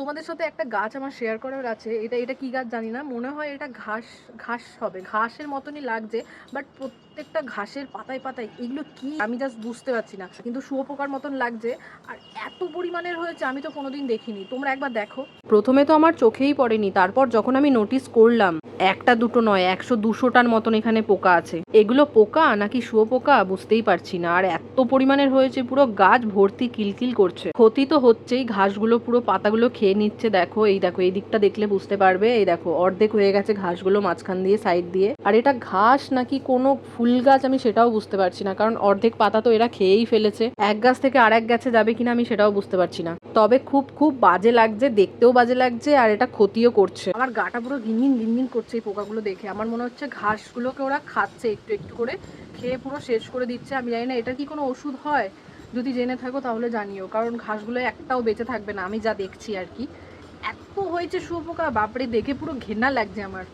তোমাদের সাথে একটা গাছ আমার শেয়ার করার আছে। এটা এটা কি গাছ জানি না, মনে হয় এটা ঘাস। ঘাস হবে, ঘাসের মতনই লাগছে, বাট প্রত্যেকটা ঘাসের পাতায় পাতায় এগুলো কি আমি জাস্ট বুঝতে পারছি না, কিন্তু শুয়োপোকার মতন লাগছে। আর এত পরিমাণের হয়েছে আমি তো কোনোদিন দেখিনি, তোমরা একবার দেখো। প্রথমে তো আমার চোখেই পড়েনি, তারপর যখন আমি নোটিস করলাম একটা দুটো নয় 100-200টার মতন এখানে পোকা আছে। এগুলো পোকা নাকি শুয়োপোকা বুঝতেই পারছি না। আর এত পরিমাণের হয়েছে, পুরো গাছ ভর্তি কিলকিল করছে। ক্ষতি তো হচ্ছেই, ঘাসগুলো পুরো পাতাগুলো খেয়ে নিচ্ছে। দেখো এই দেখো, এই দিকটা দেখলে বুঝতে পারবে। এই দেখো অর্ধেক হয়ে গেছে ঘাসগুলো মাঝখান দিয়ে, সাইড দিয়ে। আর এটা ঘাস নাকি কোনো ফুল গাছ আমি সেটাও বুঝতে পারছি না, কারণ অর্ধেক পাতা তো এরা খেয়েই ফেলেছে। এক গাছ থেকে আরেক গাছে যাবে কিনা আমি সেটাও বুঝতে পারছি না। তবে খুব খুব বাজে লাগছে, দেখতেও বাজে লাগছে, আর এটা ক্ষতিও করছে। আমার গাটা পুরো ঘিনঘিন ঘিনঘিন করছে এই পোকাগুলো দেখে। আমার মনে হচ্ছে ঘাসগুলোকে ওরা খাচ্ছে, একটু একটু করে খেয়ে পুরো শেষ করে দিচ্ছে। আমি জানি না এটা কি কোনো ওষুধ হয়, যদি জেনে থাকো তাহলে জানিও, কারণ ঘাসগুলো একটাও বেঁচে থাকবে না আমি যা দেখছি আর কি। এত হয়েছে শুয়োপোকা, বাপরে দেখে পুরো ঘেন্না লাগছে আমার।